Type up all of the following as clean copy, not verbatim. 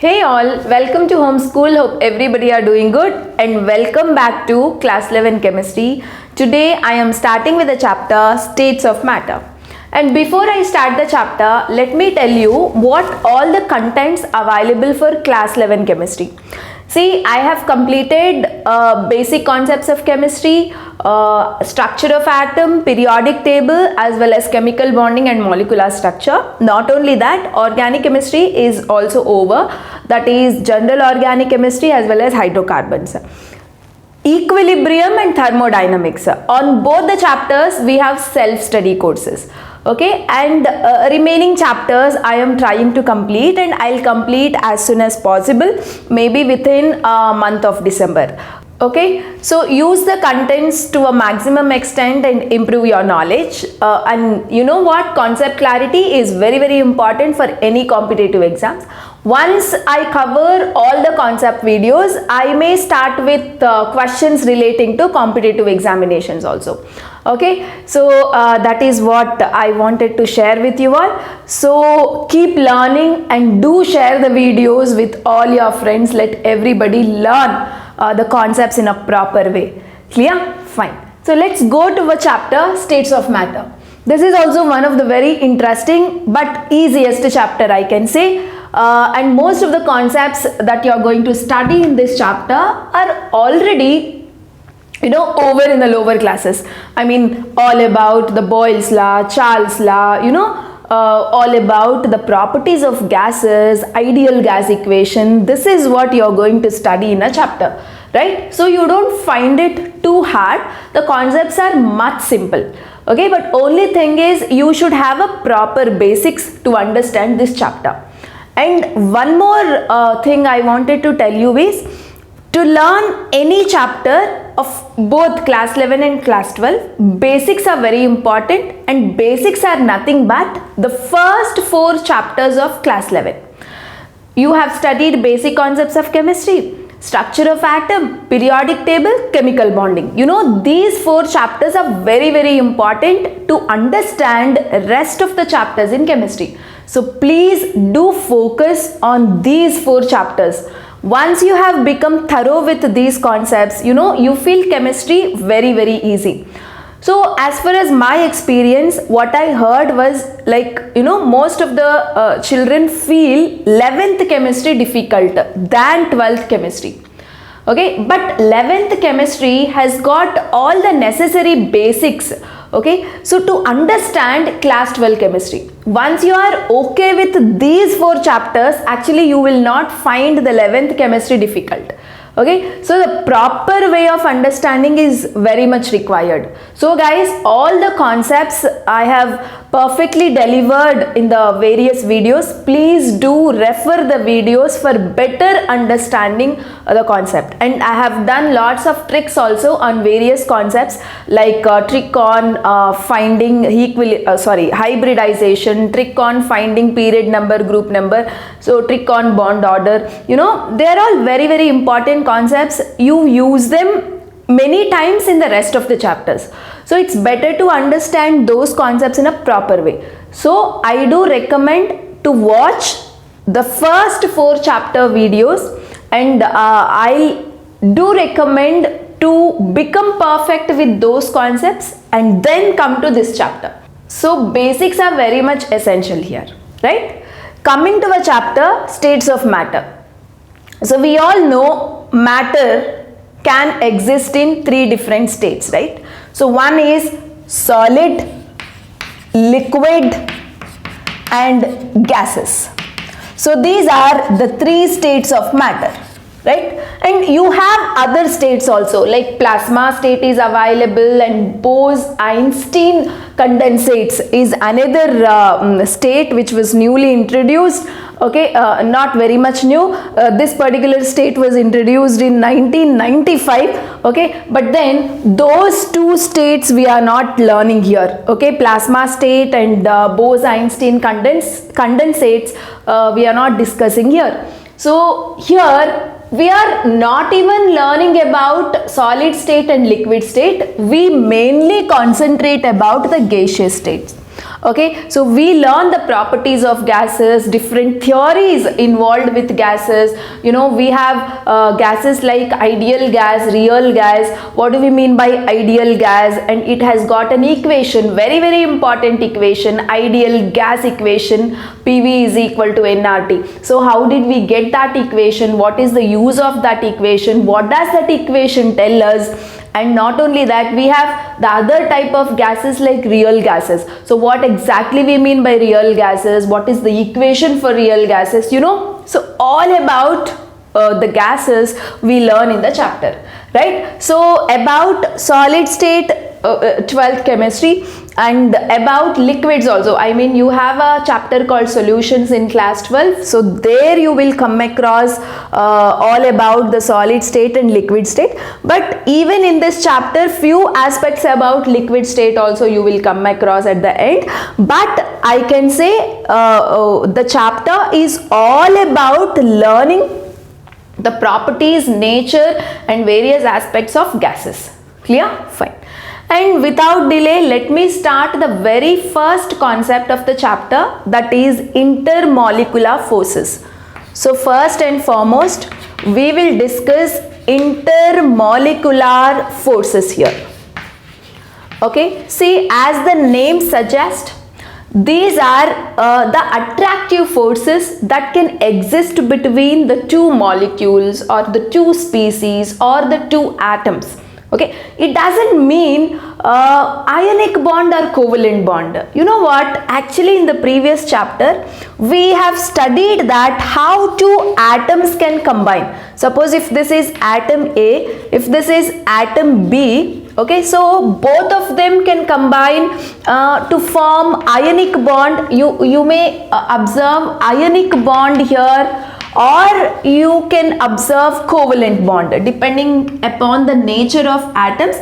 Hey all, welcome to Homeschool. Hope everybody are doing good and welcome back to class 11 chemistry. Today I am starting with the chapter States of Matter. And before I start the chapter, let me tell you what all the contents available for class 11 chemistry. See, I have completed basic concepts of chemistry, structure of atom, periodic table, as well as chemical bonding and molecular structure. Not only that, organic chemistry is also over. That is general organic chemistry as well as hydrocarbons. Equilibrium and thermodynamics. On both the chapters, we have self-study courses. Okay, and remaining chapters I am trying to complete, and I'll complete as soon as possible, maybe within a month of December. Okay, so use the contents to a maximum extent and improve your knowledge. And you know what, concept clarity is very important for any competitive exams. Once I cover all the concept videos, I may start with questions relating to competitive examinations also. Okay, so that is what I wanted to share with you all. So keep learning and do share the videos with all your friends. Let everybody learn the concepts in a proper way. Clear? Fine. So let's go to the chapter States of Matter. This is also one of the very interesting but easiest chapter, I can say. And most of the concepts that you are going to study in this chapter are already over in the lower classes. I mean, all about the Boyle's law, Charles' law, all about the properties of gases, ideal gas equation. This is what you are going to study in a chapter, right? So you don't find it too hard. The concepts are much simple. Okay, but only thing is you should have a proper basics to understand this chapter. And one more thing I wanted to tell you is, to learn any chapter of both class 11 and class 12, basics are very important, and basics are nothing but the first 4 chapters of class 11. You have studied basic concepts of chemistry, structure of atom, periodic table, chemical bonding. These 4 chapters are very important to understand rest of the chapters in chemistry. So please do focus on these 4 chapters. Once you have become thorough with these concepts, you feel chemistry very easy. So as far as my experience, what I heard was most of the children feel 11th chemistry difficult than 12th chemistry. Okay, but 11th chemistry has got all the necessary basics. Okay, so to understand class 12 chemistry, once you are okay with these 4 chapters, actually you will not find the 11th chemistry difficult. Okay, so the proper way of understanding is very much required. So guys, all the concepts I have perfectly delivered in the various videos. Please do refer the videos for better understanding the concept. And I have done lots of tricks also on various concepts, like trick on finding hybridization, trick on finding period number, group number, so trick on bond order. They are all very important concepts. You use them many times in the rest of the chapters. So it's better to understand those concepts in a proper way. So I do recommend to watch the first 4 chapter videos, and I do recommend to become perfect with those concepts and then come to this chapter. So basics are very much essential here, right? Coming to the chapter States of Matter. So we all know matter can exist in 3 different states, right? So one is solid, liquid and gases. So these are the 3 states of matter, right? And you have other states also, like plasma state is available, and Bose-Einstein condensates is another state which was newly introduced. Okay, not very much new. This particular state was introduced in 1995. Okay, but then those 2 states we are not learning here. Okay, plasma state and Bose-Einstein condensates we are not discussing here. So here we are not even learning about solid state and liquid state. We mainly concentrate about the gaseous states. Okay, so we learn the properties of gases, different theories involved with gases. You know, we have gases like ideal gas, real gas. What do we mean by ideal gas? And it has got an equation, very very important equation, ideal gas equation, PV is equal to nRT. So how did we get that equation? What is the use of that equation? What does that equation tell us? And not only that, we have the other type of gases like real gases. So what exactly we mean by real gases? What is the equation for real gases? You know, so all about the gases we learn in the chapter, right? So about solid state, 12th chemistry, and about liquids also. I mean, you have a chapter called solutions in class 12. So there you will come across all about the solid state and liquid state. But even in this chapter, few aspects about liquid state also you will come across at the end. But I can say the chapter is all about learning the properties, nature and various aspects of gases. Clear? Fine. And without delay, let me start the very first concept of the chapter, that is intermolecular forces. So first and foremost, we will discuss intermolecular forces here. Okay, see, as the name suggests, these are the attractive forces that can exist between the two molecules or the two species or the two atoms. Okay, it doesn't mean ionic bond or covalent bond. You know what, actually in the previous chapter we have studied that how two atoms can combine. Suppose if this is atom A, if this is atom B, okay, so both of them can combine to form ionic bond. You may observe ionic bond here, or you can observe covalent bond depending upon the nature of atoms.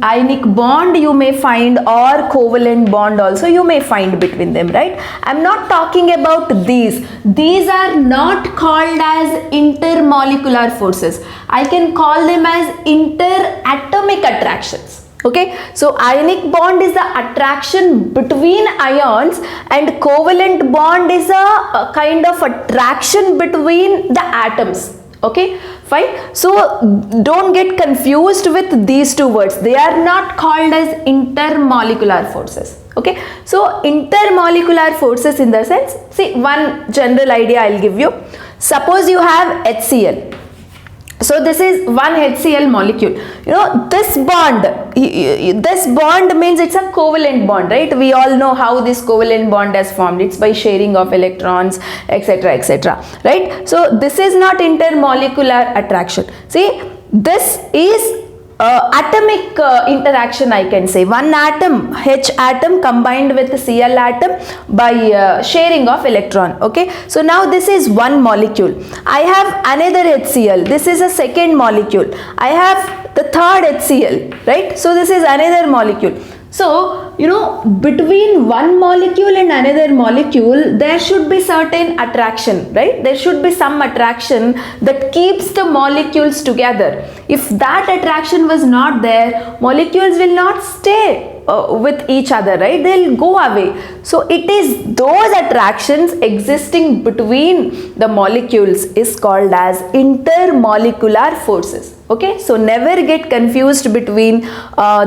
Ionic bond you may find, or covalent bond also you may find between them, right? I'm not talking about these are not called as intermolecular forces. I can call them as interatomic attractions. Okay, so ionic bond is the attraction between ions and covalent bond is a kind of attraction between the atoms. Okay, fine. So don't get confused with these two words. They are not called as intermolecular forces. Okay, so intermolecular forces in the sense, see, one general idea I'll give you. Suppose you have HCl. So this is one HCl molecule. You know, this bond means it's a covalent bond, right? We all know how this covalent bond has formed. It's by sharing of electrons, etc., etc., right? So this is not intermolecular attraction. See, this is atomic interaction, I can say. One atom, H atom combined with Cl atom by sharing of electron. Okay, so now this is one molecule. I have another HCl. This is a second molecule. I have the third HCl, right? So this is another molecule. So, you know, between one molecule and another molecule, there should be certain attraction, right? There should be some attraction that keeps the molecules together. If that attraction was not there, molecules will not stay with each other, right? They'll go away. So it is those attractions existing between the molecules is called as intermolecular forces. Okay, so never get confused between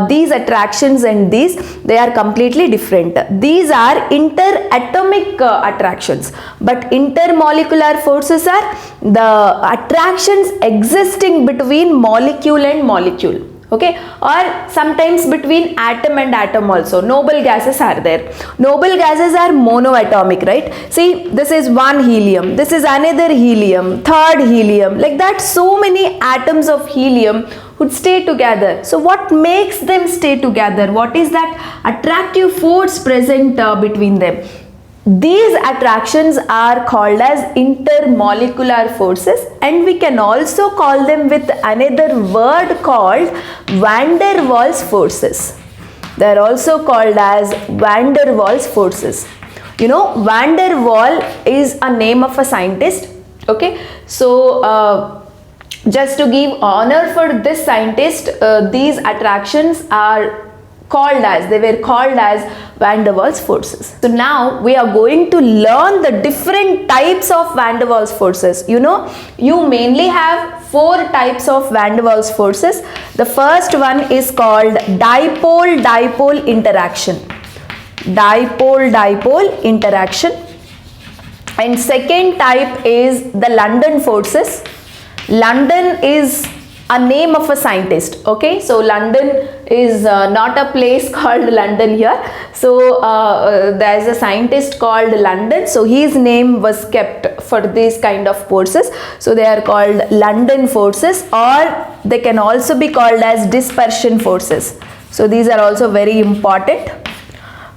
these attractions and these. They are completely different. These are interatomic attractions, but intermolecular forces are the attractions existing between molecule and molecule. Okay, or sometimes between atom and atom also. Noble gases are there. Noble gases are monoatomic, right? See, this is one helium, this is another helium, third helium, like that. So many atoms of helium would stay together. So what makes them stay together? What is that attractive force present between them? These attractions are called as intermolecular forces, and we can also call them with another word called van der Waals forces. They are also called as van der Waals forces. You know, van der Waal is a name of a scientist. Okay, so just to give honor for this scientist, these attractions are they were called as van der Waals forces. So now we are going to learn the different types of van der Waals forces. You know, you mainly have 4 types of van der Waals forces. The first one is called dipole-dipole interaction. Dipole-dipole interaction. And second type is the London forces. London is a name of a scientist. Okay, so London is not a place called London here. So there is a scientist called London, so his name was kept for these kind of forces. So they are called London forces, or they can also be called as dispersion forces. So these are also very important.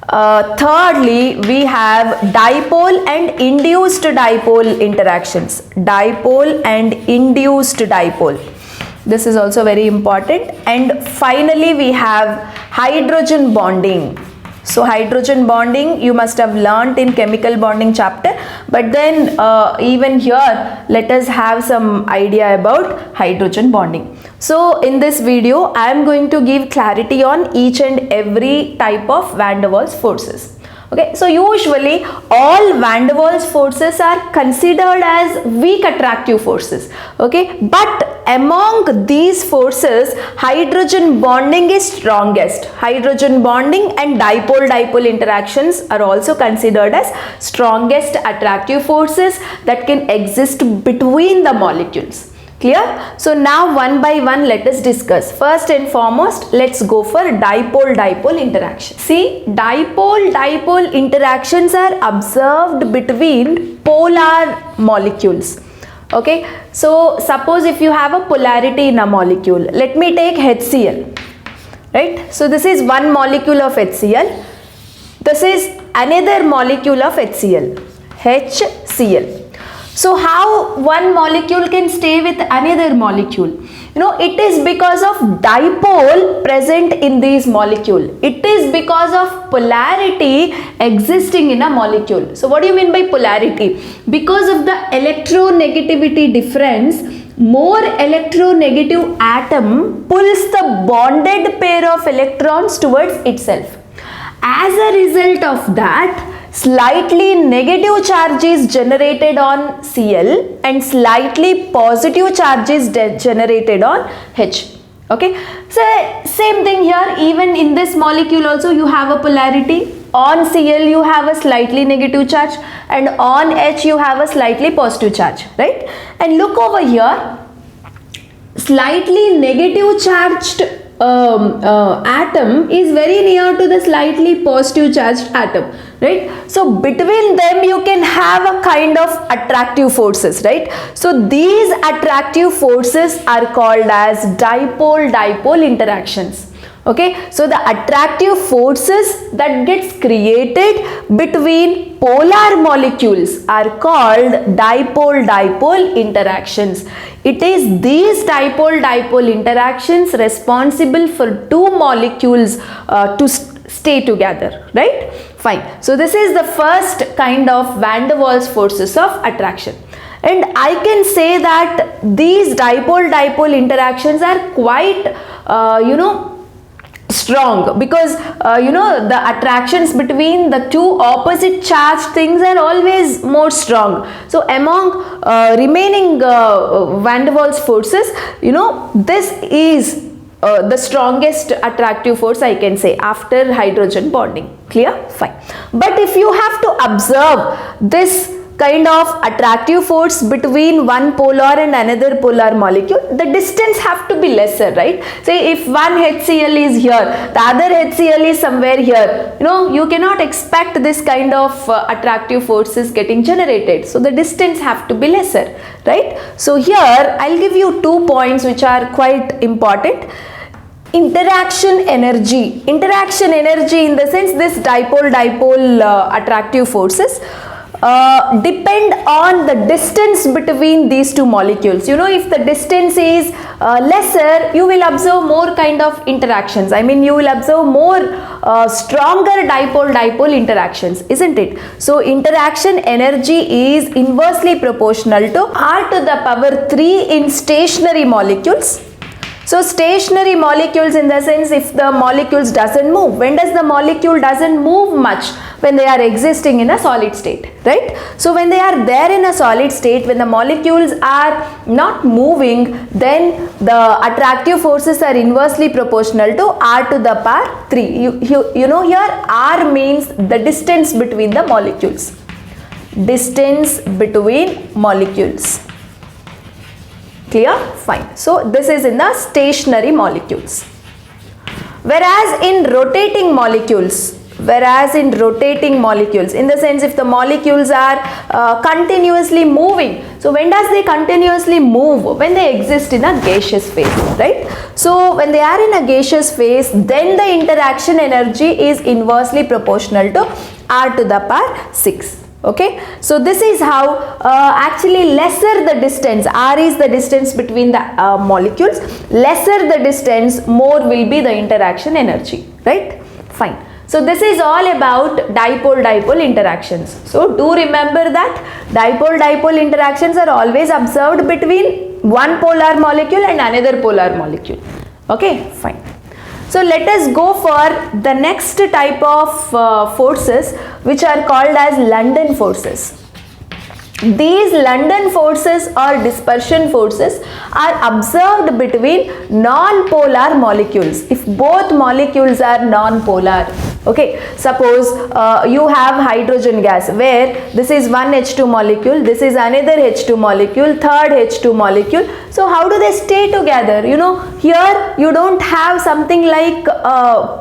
Thirdly, we have dipole and induced dipole interactions. Dipole and induced dipole. This is also very important. And finally, we have hydrogen bonding. So hydrogen bonding you must have learnt in chemical bonding chapter, but then even here let us have some idea about hydrogen bonding. So in this video I am going to give clarity on each and every type of van der Waals forces. Okay, so usually all van der Waals forces are considered as weak attractive forces. Okay, but among these forces, hydrogen bonding is strongest. Hydrogen bonding and dipole-dipole interactions are also considered as strongest attractive forces that can exist between the molecules. Clear? So now one by one let us discuss. First and foremost, let's go for dipole-dipole interaction. See, dipole-dipole interactions are observed between polar molecules. Okay, so suppose if you have a polarity in a molecule, let me take HCl, right? So this is one molecule of HCl. This is another molecule of HCl, HCl. So how one molecule can stay with another molecule? You know, it is because of dipole present in these molecule. It is because of polarity existing in a molecule. So what do you mean by polarity? Because of the electronegativity difference, more electronegative atom pulls the bonded pair of electrons towards itself. As a result of that, slightly negative charge is generated on Cl and slightly positive charge is generated on H. Okay, so same thing here, even in this molecule also you have a polarity. On Cl you have a slightly negative charge and on H you have a slightly positive charge, right? And look over here, slightly negative charged atom is very near to the slightly positive charged atom, right? So between them you can have a kind of attractive forces, right? So these attractive forces are called as dipole-dipole interactions. Okay, so the attractive forces that gets created between polar molecules are called dipole-dipole interactions. It is these dipole-dipole interactions responsible for two molecules to stay together, right? Fine. So this is the first kind of van der Waals forces of attraction. And I can say that these dipole-dipole interactions are quite, strong, because the attractions between the two opposite charged things are always more strong. So among remaining van der Waals forces, this is the strongest attractive force I can say after hydrogen bonding. Clear? Fine. But if you have to observe this kind of attractive force between one polar and another polar molecule, the distance have to be lesser, right? Say if one HCl is here, the other HCl is somewhere here, you cannot expect this kind of attractive forces getting generated. So the distance have to be lesser, right? So here I'll give you 2 points which are quite important. Interaction energy. Interaction energy in the sense this dipole-dipole attractive forces depend on the distance between these two molecules. If the distance is lesser, you will observe more kind of interactions. I mean, you will observe more stronger dipole-dipole interactions, isn't it? So interaction energy is inversely proportional to R to the power 3 in stationary molecules So stationary molecules in the sense if the molecules doesn't move. When does the molecule doesn't move much? When they are existing in a solid state, right? So when they are there in a solid state, when the molecules are not moving, then the attractive forces are inversely proportional to r to the power 3. You know here r means the distance between the molecules. Distance between molecules. Clear? Fine. So this is in the stationary molecules. Whereas in rotating molecules, in the sense if the molecules are continuously moving. So when does they continuously move? When they exist in a gaseous phase, right? So when they are in a gaseous phase, then the interaction energy is inversely proportional to r to the power 6. Okay, so this is how actually lesser the distance, r is the distance between the molecules, lesser the distance, more will be the interaction energy, right? Fine. So this is all about dipole-dipole interactions. So do remember that dipole-dipole interactions are always observed between one polar molecule and another polar molecule. Okay, fine. So let us go for the next type of forces, which are called as London forces. These London forces or dispersion forces are observed between non-polar molecules. If both molecules are non-polar, okay, suppose you have hydrogen gas where this is one H2 molecule, this is another H2 molecule, third H2 molecule. So how do they stay together? You know, here you don't have something like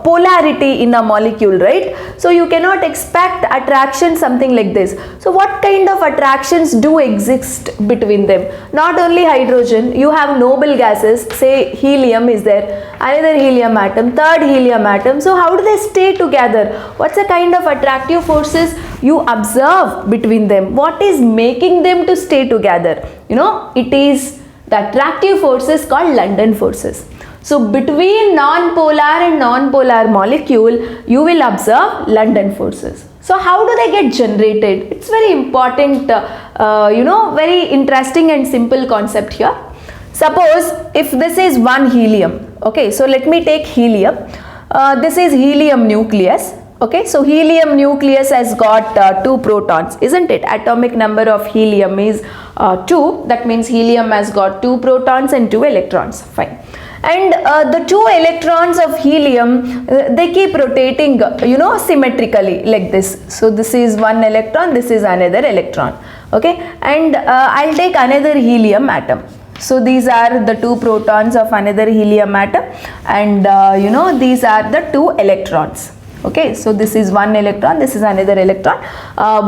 polarity in a molecule, right? So you cannot expect attraction something like this. So what kind of attractions do exist between them? Not only hydrogen, you have noble gases, say helium is there, another helium atom, third helium atom. So how do they stay together? What's the kind of attractive forces you observe between them? What is making them to stay together? You know, it is the attractive forces called London forces. So between non-polar and non-polar molecule, you will observe London forces. So how do they get generated? It's very important, very interesting and simple concept here. Suppose if this is one helium, okay, so let me take helium. This is helium nucleus. Okay, so helium nucleus has got 2 protons, isn't it? Atomic number of helium is 2. That means helium has got 2 protons and 2 electrons. Fine. And the 2 electrons of helium, they keep rotating, symmetrically like this. So this is one electron, this is another electron. Okay, and I'll take another helium atom. So these are the 2 protons of another helium atom, and these are the 2 electrons. Okay, so this is one electron, this is another electron.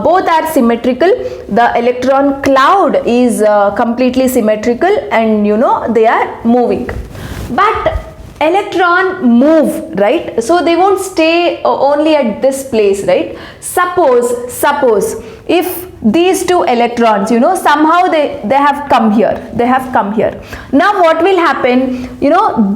Both are symmetrical. The electron cloud is completely symmetrical, and they are moving. But electron move, right? So they won't stay only at this place, right? Suppose if these 2 electrons, somehow they have come here. Now what will happen?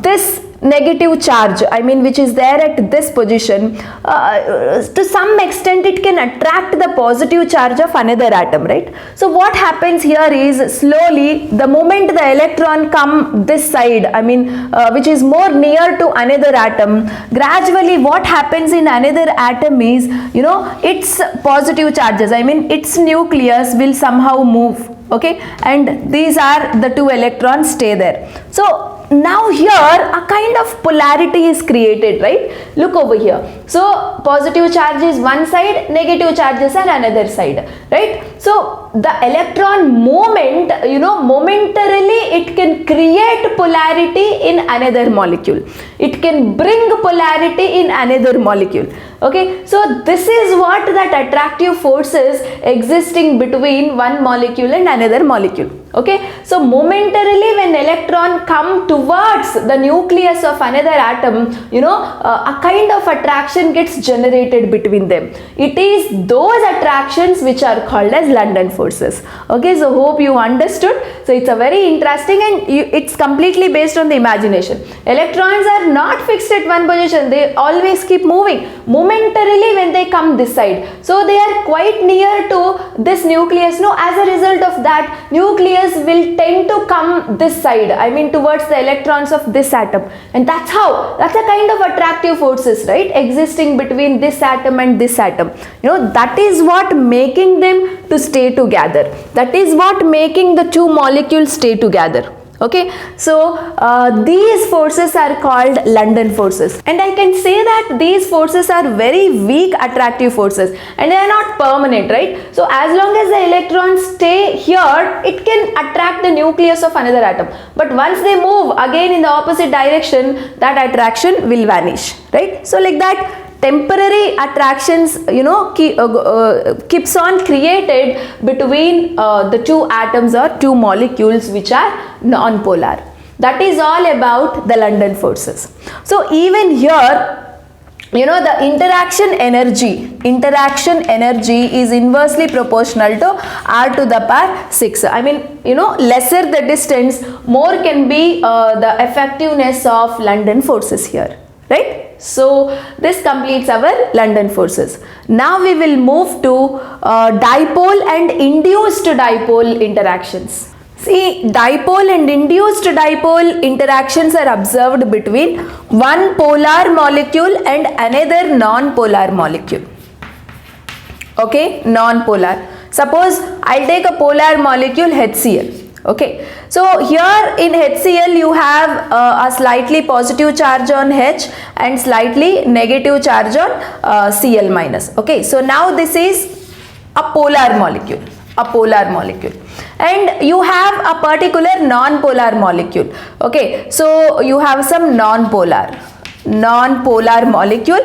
This negative charge, which is there at this position, to some extent it can attract the positive charge of another atom, right? So what happens here is slowly, the moment the electron come this side, which is more near to another atom, gradually what happens in another atom is, its positive charges, its nucleus will somehow move, okay, and these are the 2 electrons stay there. So now here a kind of polarity is created, right? Look over here. So positive charge is one side, negative charges are another side, right? So the electron movement, momentarily it can create polarity in another molecule. It can bring polarity in another molecule. Okay, so this is what that attractive forces existing between one molecule and another molecule. Okay, so momentarily when electron come towards the nucleus of another atom, a kind of attraction gets generated between them. It is those attractions which are called as as London forces. Okay, so hope you understood. So it's a very interesting, and it's completely based on the imagination. Electrons are not fixed at one position, they always keep moving momentarily when they come this side. So they are quite near to this nucleus. No, as a result of that, nucleus will tend to come this side, I mean towards the electrons of this atom, and that's a kind of attractive forces, right, existing between this atom and this atom. You know, that is what making them to stay together, that is what making the two molecules stay together. Okay, so these forces are called London forces, and I can say that these forces are very weak attractive forces, and they are not permanent, right? So as long as the electrons stay here, it can attract the nucleus of another atom, but once they move again in the opposite direction, that attraction will vanish, right? So like that, temporary attractions, you know, keeps on created between the two atoms or two molecules which are non-polar. That is all about the London forces. So even here, you know, the interaction energy is inversely proportional to R to the power 6. I mean, you know, lesser the distance, more can be the effectiveness of London forces here, right? So this completes our London forces. Now we will move to dipole and induced dipole interactions. See, dipole and induced dipole interactions are observed between one polar molecule and another non-polar molecule. Okay, non-polar. Suppose I'll take a polar molecule HCl. Okay, so here in HCl you have a slightly positive charge on H and slightly negative charge on Cl minus. Okay, so now this is a polar molecule, and you have a particular non-polar molecule. Okay, so you have some non-polar molecule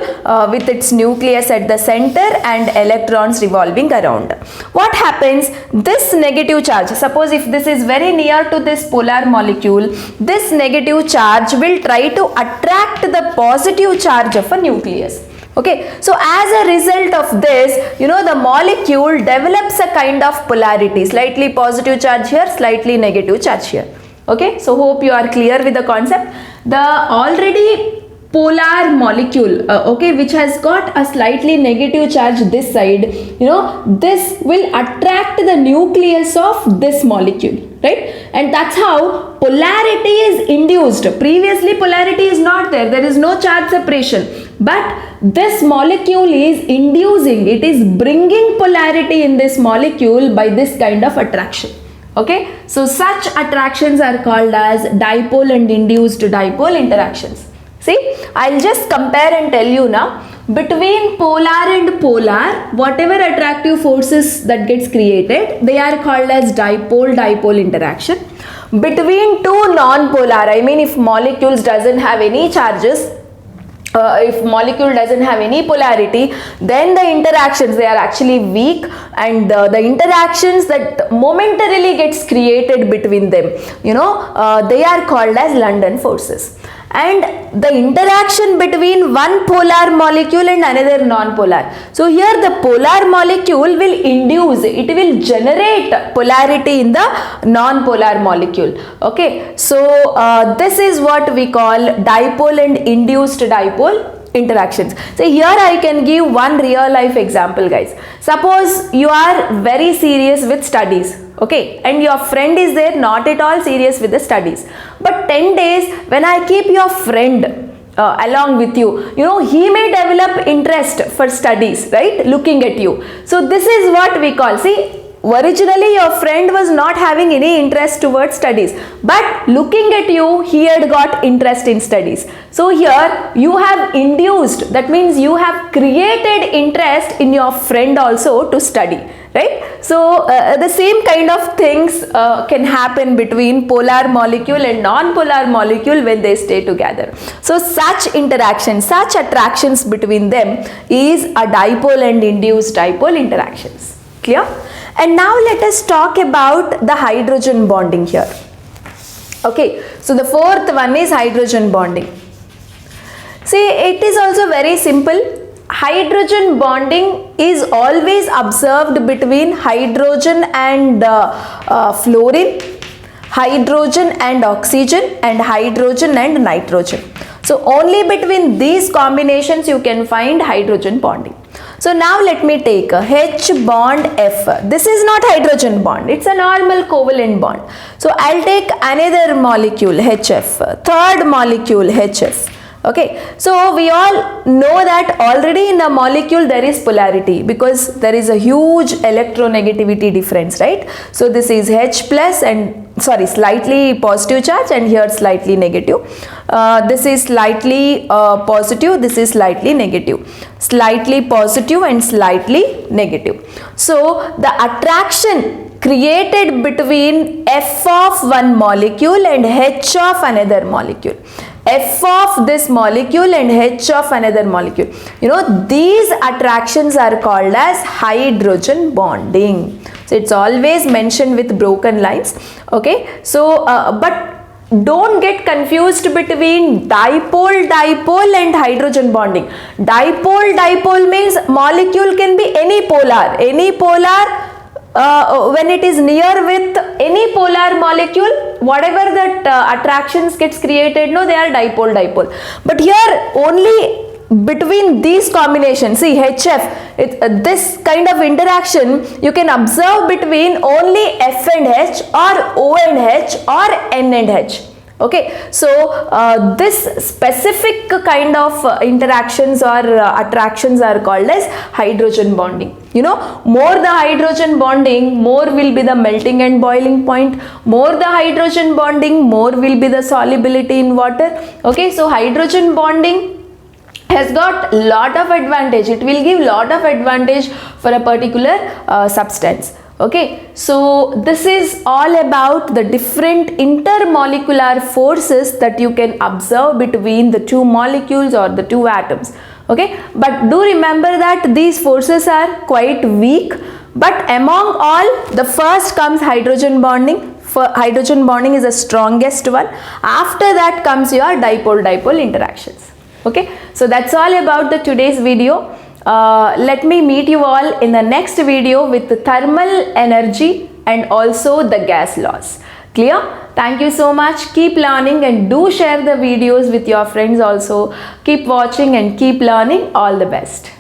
with its nucleus at the center and electrons revolving around. What happens? This negative charge, suppose if this is very near to this polar molecule, this negative charge will try to attract the positive charge of a nucleus. Okay, so as a result of this, you know, the molecule develops a kind of polarity, slightly positive charge here, slightly negative charge here. Okay, so hope you are clear with the concept. The already polar molecule, okay, which has got a slightly negative charge this side, you know, this will attract the nucleus of this molecule, right? And that's how polarity is induced. Previously polarity is not there, there is no charge separation, but this molecule is inducing, it is bringing polarity in this molecule by this kind of attraction. Okay, so such attractions are called as dipole and induced dipole interactions. See, I'll just compare and tell you now, between polar and polar, whatever attractive forces that gets created, they are called as dipole-dipole interaction. Between two non-polar, I mean if molecules doesn't have any charges, if molecule doesn't have any polarity, then the interactions, they are actually weak, and the interactions that momentarily gets created between them, you know, they are called as London forces. And the interaction between one polar molecule and another non-polar. So here the polar molecule will induce, it will generate polarity in the non-polar molecule. Okay, so this is what we call dipole and induced dipole interactions. So here I can give one real life example, guys. Suppose you are very serious with studies, okay, and your friend is there not at all serious with the studies, but 10 days when I keep your friend along with you, you know, he may develop interest for studies, right, looking at you. So this is what we call, see, originally your friend was not having any interest towards studies, but looking at you, he had got interest in studies. So here you have induced, that means you have created interest in your friend also to study, right? So the same kind of things can happen between polar molecule and non-polar molecule when they stay together. So such interactions, such attractions between them is a dipole and induced dipole interactions. Clear? And now let us talk about the hydrogen bonding here. Okay, so the fourth one is hydrogen bonding. See, it is also very simple. hydrogen bonding is always observed between hydrogen and fluorine, hydrogen and oxygen, and hydrogen and nitrogen. So only between these combinations you can find hydrogen bonding. So now let me take a H bond F. This is not hydrogen bond, it's a normal covalent bond. So I'll take another molecule HF, third molecule HF. Okay, so we all know that already in a molecule there is polarity because there is a huge electronegativity difference, right? So this is H plus and slightly positive charge, and here slightly negative. This is slightly positive, this is slightly negative, slightly positive and slightly negative. So the attraction created between F of one molecule and H of another molecule, F of this molecule and H of another molecule, these attractions are called as hydrogen bonding. So it's always mentioned with broken lines. Okay, so but don't get confused between dipole and hydrogen bonding. Dipole means molecule can be any polar when it is near with any polar molecule, whatever that attractions gets created, no, they are dipole. But here only between these combinations, see HF, this kind of interaction you can observe between only F and H or O and H or N and H. Okay, so this specific kind of interactions or attractions are called as hydrogen bonding. More the hydrogen bonding, more will be the melting and boiling point. More the hydrogen bonding, more will be the solubility in water. Okay, so hydrogen bonding has got lot of advantage. It will give lot of advantage for a particular substance. Okay, so this is all about the different intermolecular forces that you can observe between the two molecules or the two atoms. Okay, but do remember that these forces are quite weak, but among all, the first comes hydrogen bonding. Hydrogen bonding is the strongest one. After that comes your dipole interactions. Okay, so that's all about the today's video. Let me meet you all in the next video with the thermal energy and also the gas laws. Clear? Thank you so much. Keep learning and do share the videos with your friends also. Keep watching and keep learning. All the best.